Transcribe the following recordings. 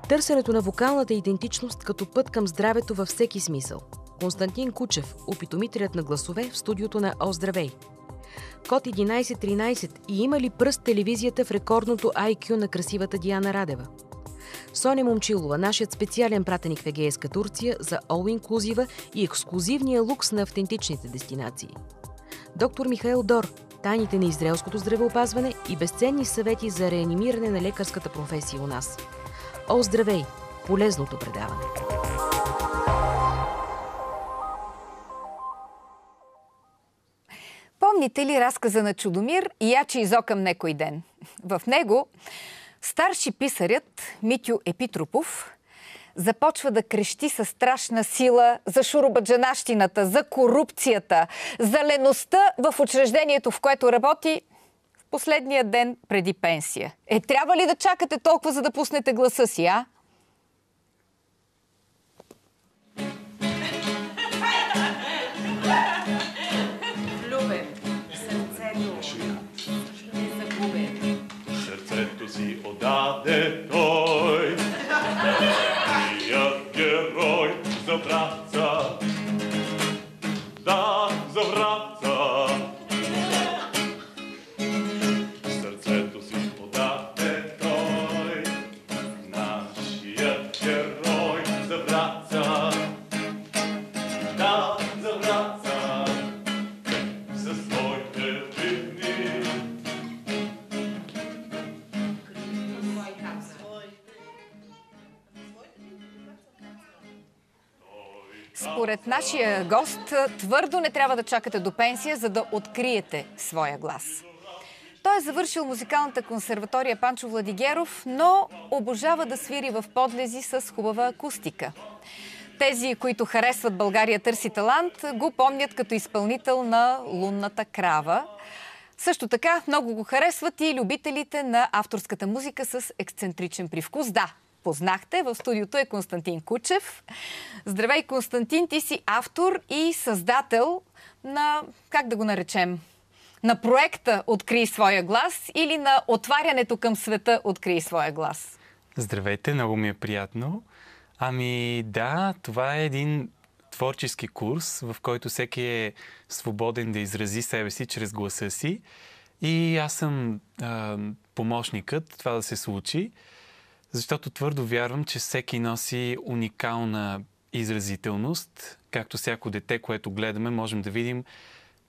Търсенето на вокалната идентичност като път към здравето във всеки смисъл. Константин Кучев, опитомителят на гласове в студиото на О, здравей! Код 1113 и има ли пръст телевизията в рекордното IQ на красивата Диана Радева? Соня Момчилова, нашият специален пратеник в Егейска Турция за all-inclusive и ексклузивния лукс на автентичните дестинации. Доктор Михаил Дор, тайните на израелското здравеопазване и безценни съвети за реанимиране на лекарската професия у нас. О, здравей! Полезното предаване. Помните ли разказа на Чудомир "Яче изокъм некой ден"? В него старши писарят Митю Епитропов започва да крещи със страшна сила за шуробаджанащината, за корупцията, за леността в учреждението, в което работи в последния ден преди пенсия. Трябва ли да чакате толкова, за да пуснете гласа си, а? Сърцето си отдаде той, милият герой за братца, да, за братца. Сърцето си отдаде той, нашият герой за братца, да, за братца, със своите вини. Според нашия гост, твърдо не трябва да чакате до пенсия, за да откриете своя глас. Той е завършил музикалната консерватория Панчо Владигеров, но обожава да свири в подлези с хубава акустика. Тези, които харесват "България търси талант", го помнят като изпълнител на "Лунната крава". Също така много го харесват и любителите на авторската музика с ексцентричен привкус. Да, познахте, в студиото е Константин Кучев. Здравей, Константин, ти си автор и създател на, как да го наречем, на проекта "Открий своя глас" или на отварянето към света "Открий своя глас". Здравейте, много ми е приятно. Ами да, това е един творчески курс, в който всеки е свободен да изрази себе си чрез гласа си. И аз съм помощникът това да се случи, защото твърдо вярвам, че всеки носи уникална изразителност. Както всяко дете, което гледаме, можем да видим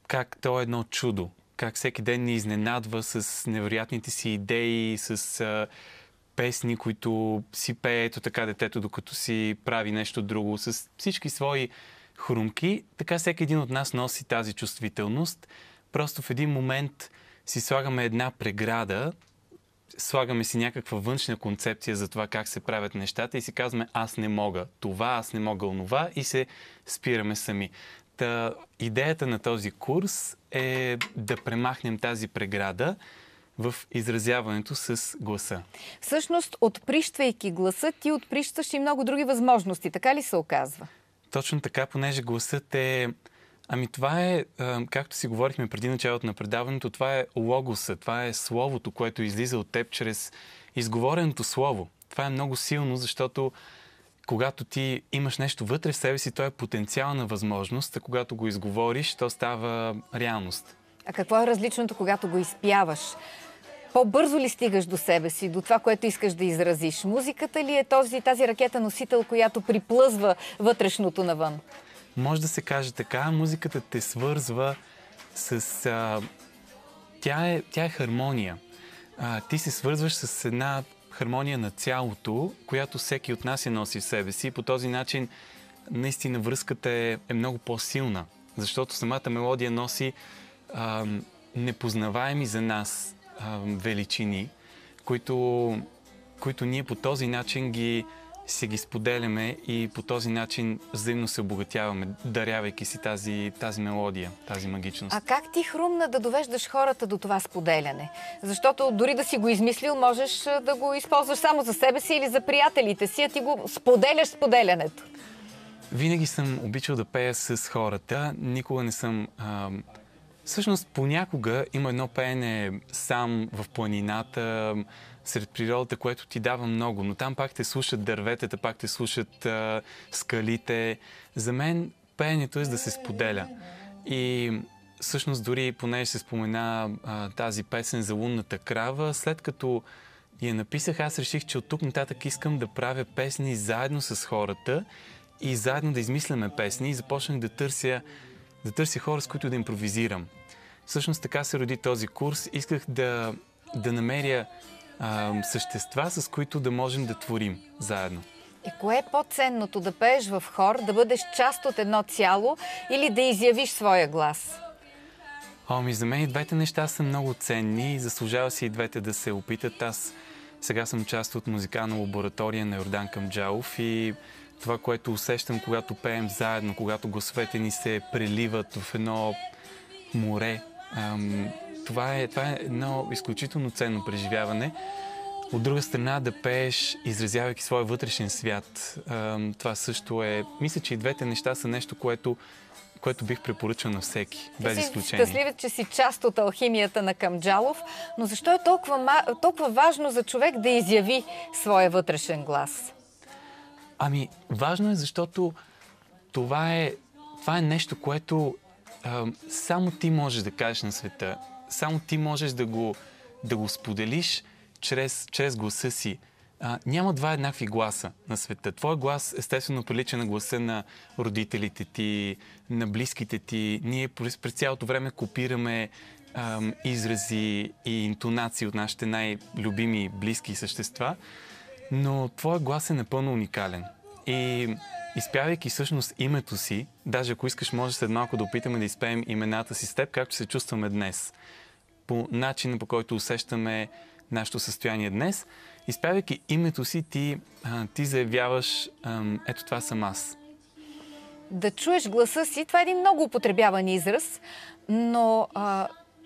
как то е едно чудо. Как всеки ден ни изненадва с невероятните си идеи, с песни, които си пее ето така детето, докато си прави нещо друго, с всички свои хрумки. Така всеки един от нас носи тази чувствителност. Просто в един момент си слагаме една преграда, слагаме си някаква външна концепция за това как се правят нещата и си казваме: аз не мога това, аз не мога онова, и се спираме сами. Идеята на този курс е да премахнем тази преграда в изразяването с гласа. Всъщност, отприщвайки гласа, ти отприщваш и много други възможности. Така ли се оказва? Точно така, понеже гласът е... Ами това е, както си говорихме преди началото на предаването, това е логоса, това е словото, което излиза от теб чрез изговореното слово. Това е много силно, защото когато ти имаш нещо вътре в себе си, то е потенциална възможност, а когато го изговориш, то става реалност. А какво е различното, когато го изпяваш? По-бързо ли стигаш до себе си, до това, което искаш да изразиш? Музиката ли е тази ракета-носител, която приплъзва вътрешното навън? Може да се каже така. Музиката те свързва с... Тя е хармония. Ти се свързваш с една хармония на цялото, която всеки от нас я носи в себе си. По този начин наистина връзката е много по-силна, защото самата мелодия носи непознаваеми за нас величини, които ние по този начин си ги споделяме и по този начин взаимно се обогатяваме, дарявайки си тази мелодия, тази магичност. А как ти хрумна да довеждаш хората до това споделяне? Защото дори да си го измислил, можеш да го използваш само за себе си или за приятелите си, а ти го споделяш споделянето. Винаги съм обичал да пея с хората. Никога не съм Всъщност, понякога има едно пеене сам в планината, сред природата, което ти дава много, но там пак те слушат дърветата, пак те слушат скалите. За мен пеенето е да се споделя. И всъщност дори, понеже се спомена тази песен за лунната крава, след като я написах, аз реших, че от тук нататък искам да правя песни заедно с хората и заедно да измисляме песни и започнах да търся хора, с които да импровизирам. Всъщност така се роди този курс. Исках да намеря същества, с които да можем да творим заедно. И кое е по-ценното? Да пееш в хор, да бъдеш част от едно цяло или да изявиш своя глас? За мен и двете неща са много ценни и заслужава си и двете да се опитат. Аз сега съм част от музикална лаборатория на Йордан Камджалов и това, което усещам, когато пеем заедно, когато гласовете ни се преливат в едно море, това е едно изключително ценно преживяване. От друга страна, да пееш, изразявайки своя вътрешен свят. Това също е... Мисля, че и двете неща са нещо, което бих препоръчал на всеки, без изключение. Щастлив, че си част от алхимията на Камджалов, но защо е толкова важно за човек да изяви своя вътрешен глас? Важно е, защото това е нещо, което само ти можеш да кажеш на света. Само ти можеш да го споделиш чрез гласа си. Няма два еднакви гласа на света. Твой глас естествено прилича на гласа на родителите ти, на близките ти. Ние през цялото време копираме изрази и интонации от нашите най-любими близки същества, но твой глас е напълно уникален. И изпявайки всъщност името си, даже ако искаш, може след малко да опитаме да изпеем имената си с теб, както се чувстваме днес. По начина, по който усещаме нашето състояние днес, изпявайки името си, ти заявяваш, ето това съм аз. Да чуеш гласа си, това е един много употребяван израз, но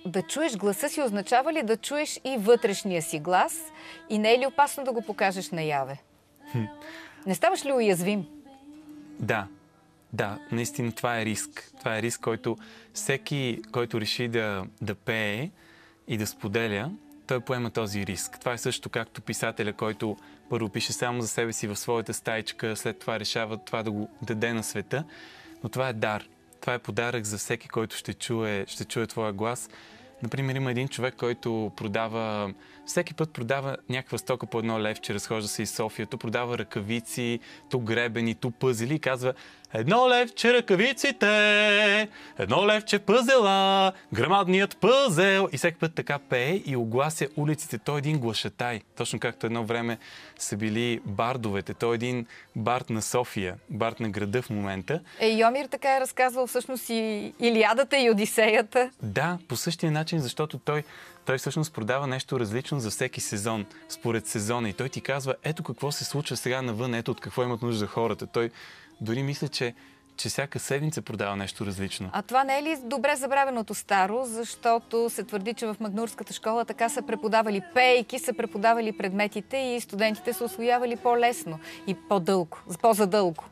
да чуеш гласа си означава ли да чуеш и вътрешния си глас и не е ли опасно да го покажеш наяве? Не ставаш ли уязвим? Да, наистина това е риск. Това е риск, който всеки, който реши да пее и да споделя, той поема този риск. Това е също както писателя, който първо пише само за себе си в своята стаичка, след това решава това да го даде на света. Но това е дар. Това е подарък за всеки, който ще чуе твоя глас. Например, има един човек, който всеки път продава някаква стока по 1 левче, разхожда се из София, то продава ръкавици, то гребени, то пъзели и казва: 1 левче ръкавиците, 1 левче пъзела, грамадният пъзел. И всеки път така пее и оглася улиците. Той е един глашатай. Точно както едно време са били бардовете. Той е един бард на София, бард на града в момента. Йомир така е разказвал всъщност и Илиадата и Одисеята. Да, по същия начин, защото той всъщност продава нещо различно за всеки сезон, според сезона. И той ти казва, ето какво се случва сега навън, ето от какво имат нужда хората. Той дори мисля, че всяка седмица продава нещо различно. А това не е ли добре забравеното старо, защото се твърди, че в Магнурската школа така са преподавали пейки, са преподавали предметите и студентите са усвоявали по-лесно и по-дълго, по-задълго.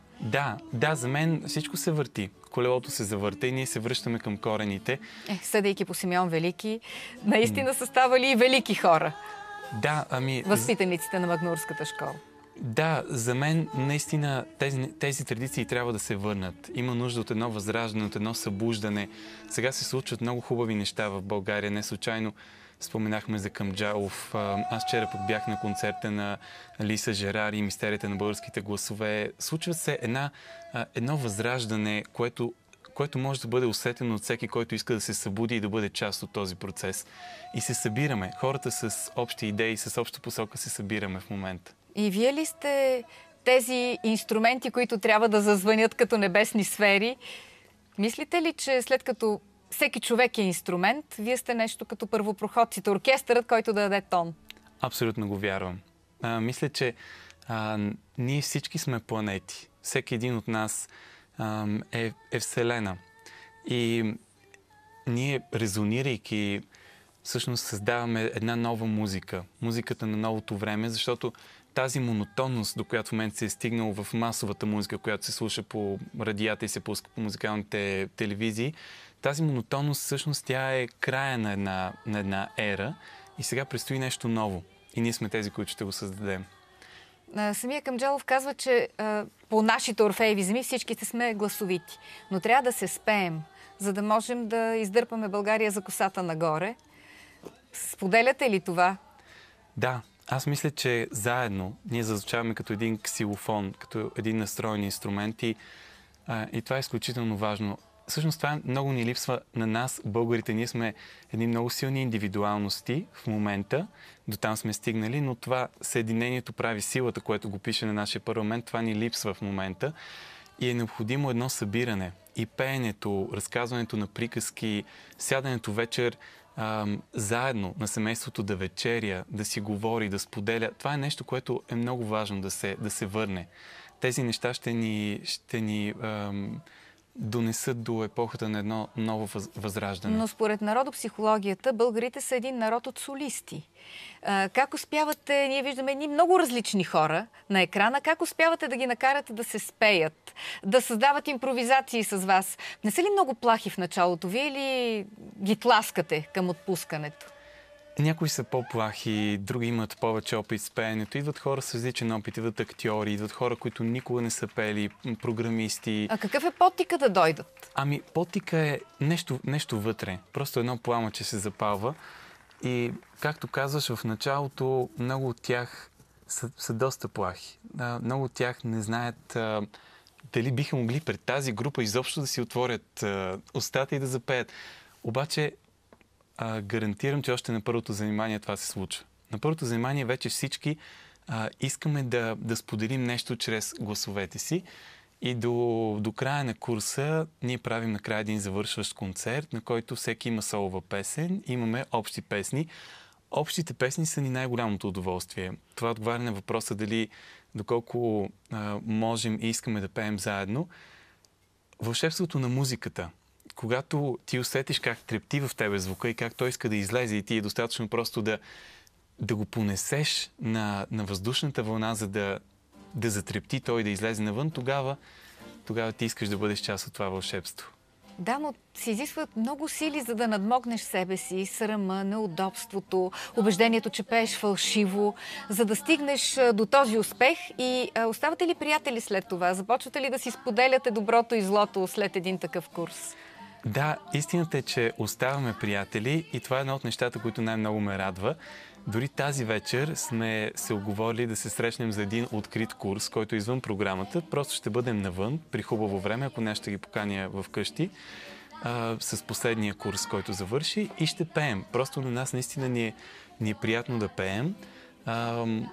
Да, за мен всичко се върти. Колелото се завърта и ние се връщаме към корените. Съдейки по Симеон Велики, наистина са ставали и велики хора. Да, възпитаниците на Магнурската школа. Да, за мен наистина тези традиции трябва да се върнат. Има нужда от едно възраждане, от едно събуждане. Сега се случват много хубави неща в България. Не случайно споменахме за Камджалов. Аз вчера пък бях на концерта на Лиса Жерар и Мистерията на българските гласове. Случва се едно възраждане, което може да бъде усетено от всеки, който иска да се събуди и да бъде част от този процес. И се събираме. Хората с общи идеи, с обща посока се събираме в момента. И вие ли сте тези инструменти, които трябва да зазвънят като небесни сфери? Мислите ли, че след като всеки човек е инструмент, вие сте нещо като първопроходците, оркестърът, който да даде тон? Абсолютно го вярвам. Мисля, че ние всички сме планети. Всеки един от нас е Вселена. И ние, резонирайки, всъщност създаваме една нова музика. Музиката на новото време, защото тази монотонност, до която в момента се е стигнало в масовата музика, която се слуша по радията и се пуска по музикалните телевизии, тази монотонност всъщност тя е края на една ера и сега предстои нещо ново. И ние сме тези, които ще го създадем. Самия Камджалов казва, че по нашите Орфееви земи всичките сме гласовити. Но трябва да се спеем, за да можем да издърпаме България за косата нагоре. Споделяте ли това? Да, аз мисля, че заедно ние зазвучаваме като един ксилофон, като един настроен инструмент и това е изключително важно. Всъщност това много ни липсва на нас, българите. Ние сме едни много силни индивидуалности в момента. До там сме стигнали, но това съединението прави силата, което го пише на нашия парламент. Това ни липсва в момента. И е необходимо едно събиране. И пеенето, разказването на приказки, сядането вечер заедно на семейството да вечеря, да си говори, да споделя. Това е нещо, което е много важно да се върне. Тези неща ще ни донесат до епохата на едно ново възраждане. Но според народопсихологията, българите са един народ от солисти. Как успявате, ние виждаме едни много различни хора на екрана, как успявате да ги накарате да се спеят, да създават импровизации с вас? Не са ли много плахи в началото? Вие ли ги тласкате към отпускането? Някои са по-плахи, други имат повече опит с пеенето. Идват хора с различен опит, идват актьори, идват хора, които никога не са пели, програмисти. А какъв е подтика да дойдат? Ами, подтика е нещо вътре. Просто едно пламъче се запалва. И, както казваш, в началото много от тях са доста плахи. Много от тях не знаят дали биха могли пред тази група изобщо да си отворят устата и да запеят. Обаче, гарантирам, че още на първото занимание това се случва. На първото занимание вече всички искаме да споделим нещо чрез гласовете си и до края на курса ние правим накрая един завършващ концерт, на който всеки има солова песен, имаме общи песни. Общите песни са ни най-голямото удоволствие. Това отговаря на въпроса доколко можем и искаме да пеем заедно. Вълшебството на музиката. Когато ти усетиш как трепти в тебе звука и как той иска да излезе и ти е достатъчно просто да го понесеш на въздушната вълна, за да затрепти той да излезе навън, тогава ти искаш да бъдеш част от това вълшебство. Да, но се изискват много сили, за да надмогнеш себе си, срама, неудобството, убеждението, че пееш фалшиво, за да стигнеш до този успех. И оставате ли приятели след това? Започвате ли да си споделяте доброто и злото след един такъв курс? Да, истината е, че оставаме приятели и това е едно от нещата, които най-много ме радва. Дори тази вечер сме се оговорили да се срещнем за един открит курс, който е извън програмата. Просто ще бъдем навън при хубаво време, ако не ще ги поканя вкъщи, с последния курс, който завърши и ще пеем. Просто на нас наистина ни е приятно да пеем.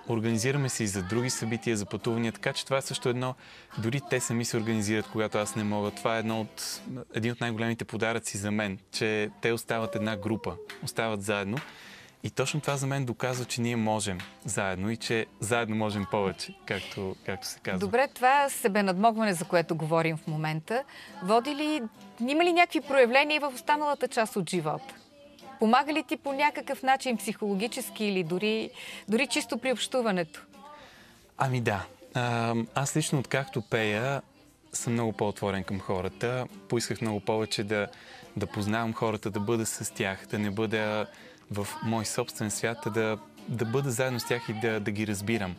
Организираме се и за други събития, за пътувания, така че това е също едно, дори те сами се организират, когато аз не мога. Това е един от най-големите подаръци за мен, че те остават една група, остават заедно. И точно това за мен доказва, че ние можем заедно и че заедно можем повече, както се казва. Добре, това себенадмогване, за което говорим в момента, има ли някакви проявления в останалата част от живота? Помага ли ти по някакъв начин психологически или дори чисто при общуването? Ами да. Аз лично, откакто пея, съм много по-отворен към хората. Поисках много повече да познавам хората, да бъда с тях, да не бъда в мой собствен свят, да бъда заедно с тях и да ги разбирам.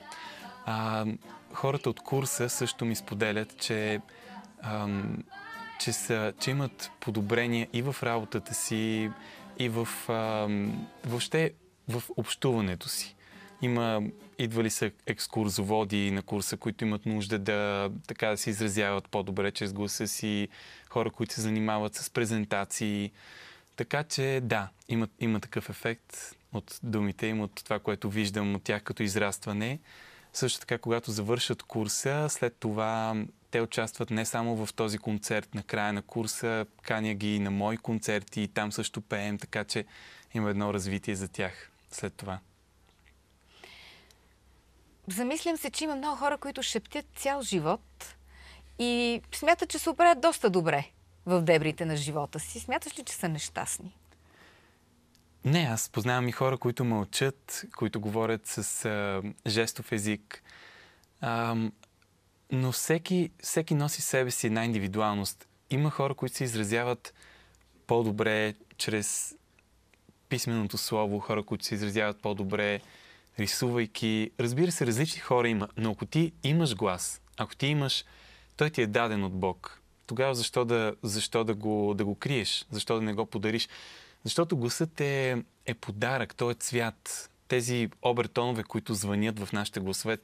Хората от курса също ми споделят, че имат подобрения и в работата си, и въобще в общуването си. Идвали са екскурзоводи на курса, които имат нужда да се изразяват по-добре чрез гласа си, хора, които се занимават с презентации. Така че да, има такъв ефект от думите им, от това, което виждам от тях като израстване. Също така, когато завършат курса, след това те участват не само в този концерт на края на курса, каня ги на мои концерти и там също пеем, така че има едно развитие за тях след това. Замислям се, че има много хора, които шептят цял живот и смятат, че се оправят доста добре в дебрите на живота си. Смяташ ли, че са нещастни? Не, аз познавам и хора, които мълчат, които говорят с жестов език. Но всеки носи себе си една индивидуалност. Има хора, които се изразяват по-добре чрез писменото слово, хора, които се изразяват по-добре, рисувайки. Разбира се, различни хора има, но ако ти имаш глас, ако ти имаш, той ти е даден от Бог, тогава защо да го криеш? Защо да не го подариш? Защото гласът е подарък, той е цвят. Тези обертонове, които звънят в нашите гласове,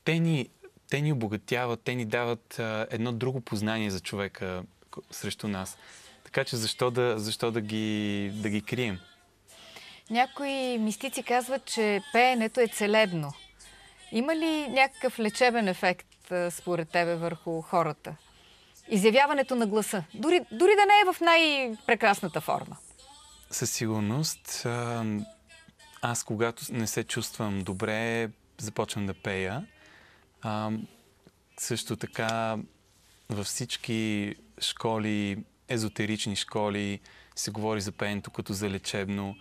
те ни обогатяват, те ни дават едно друго познание за човека срещу нас. Така че защо да ги крием? Някои мистици казват, че пеенето е целебно. Има ли някакъв лечебен ефект според тебе върху хората? Изявяването на гласа. Дори да не е в най-прекрасната форма. Със сигурност. Аз, когато не се чувствам добре, започвам да пея. Също така във всички школи, езотерични школи, се говори за пеенето като за лечебно.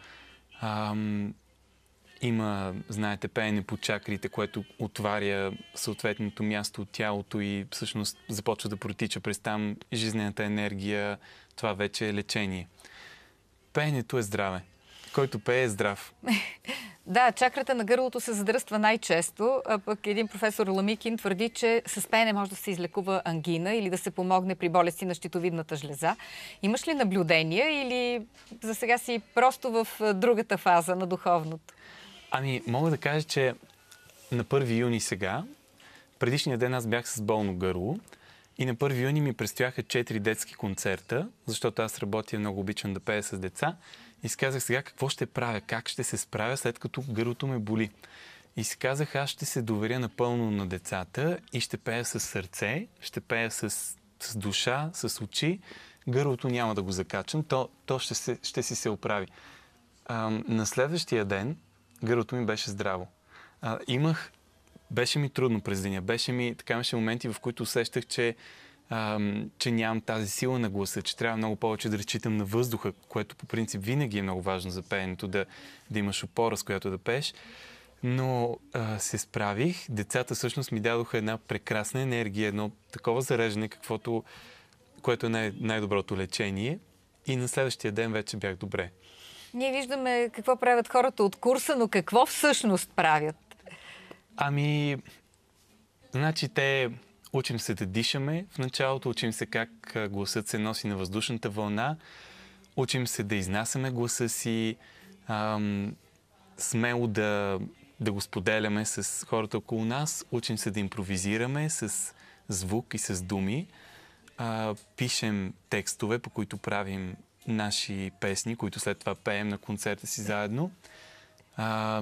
Има, знаете, пеене по чакрите, което отваря съответното място от тялото и всъщност започва да протича през там жизнената енергия. Това вече е лечение. Пеенето е здраве. Който пее е здрав. Да, чакрата на гърлото се задръства най-често, а пък един професор Ламикин твърди, че с пеене може да се излекува ангина или да се помогне при болести на щитовидната жлеза. Имаш ли наблюдения или за сега си просто в другата фаза на духовното? Мога да кажа, че на 1 юни сега, предишния ден аз бях с болно гърло и на 1 юни ми предстояха 4 детски концерта, защото аз работя и много обичам да пея с деца. И си казах сега какво ще правя, как ще се справя, след като гърлото ме боли. И си казах, аз ще се доверя напълно на децата и ще пея с сърце, ще пея с душа, с очи. Гърлото няма да го закачам, то ще си се оправи. На следващия ден гърлото ми беше здраво. Беше ми трудно през деня. Имаше моменти, в които усещах, че нямам тази сила на гласа, че трябва много повече да разчитам на въздуха, което по принцип винаги е много важно за пеенето, да имаш опора, с която да пееш. Но се справих. Децата всъщност ми дадоха една прекрасна енергия, едно такова зареждане, което е най-доброто лечение. И на следващия ден вече бях добре. Ние виждаме какво правят хората от курса, но какво всъщност правят? Учим се да дишаме в началото, учим се как гласът се носи на въздушната вълна, учим се да изнасяме гласа си, смело да го споделяме с хората около нас, учим се да импровизираме с звук и с думи, пишем текстове, по които правим наши песни, които след това пеем на концерта си заедно.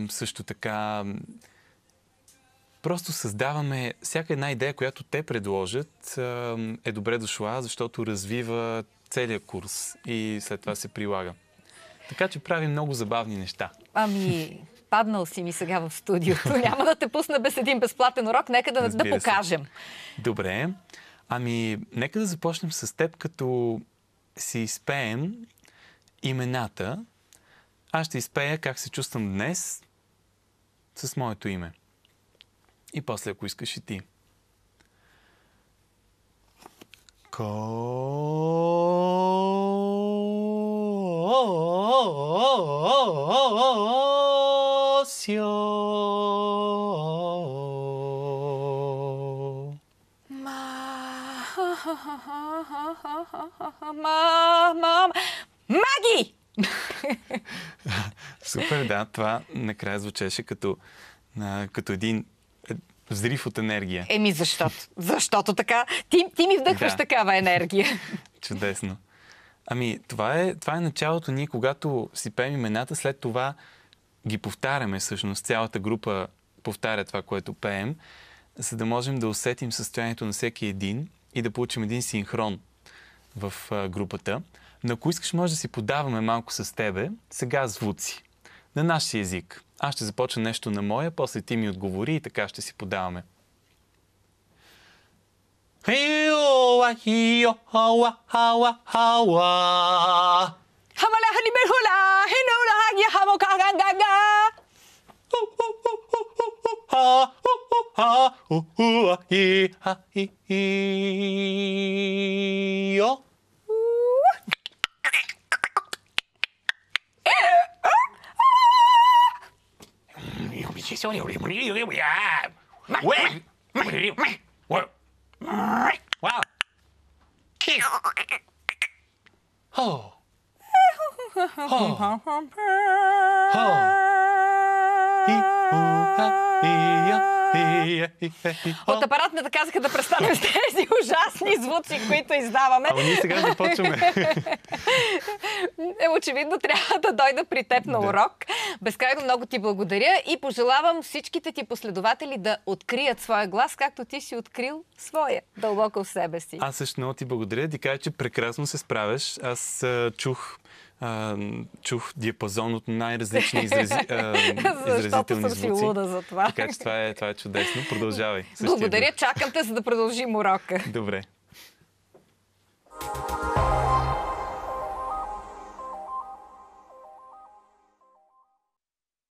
Също така просто създаваме всяка една идея, която те предложат, е добре дошла, защото развива целият курс и след това се прилага. Така че правим много забавни неща. Паднал си ми сега в студиото. Няма да те пусна без един безплатен урок. Нека да покажем. Добре. Нека да започнем с теб, като си изпеем имената. Аз ще изпея как се чувствам днес с моето име. И после, ако искаш и ти. Маги! Супер, да. Това накрая звучеше като един взрив от енергия. Защото така. Ти ми вдъхваш такава енергия. Чудесно. Това е началото. Ние, когато си пеем имената, след това ги повтаряме всъщност. Цялата група повтаря това, което пеем, за да можем да усетим състоянието на всеки един и да получим един синхрон в групата. Но ако искаш, може да си подаваме малко с тебе сега звуци на нашия език. Аз ще започна нещо на моя, после ти ми отговори и така ще си подаваме. От апаратната казаха да престанем с тези ужасни звуци, които издаваме. Ама ние сега започваме. Очевидно трябва да дойда при теб на урок. Безкрайно много ти благодаря и пожелавам всичките ти последователи да открият своя глас, както ти си открил своя дълбоко в себе си. Аз също много ти благодаря. Ти кажа, че прекрасно се справяш. Аз чух диапазон от най-различни изразителни съм си звуци. луда за това. Така че това е чудесно. Продължавай. Благодаря, чакам те, за да продължим урока. Добре.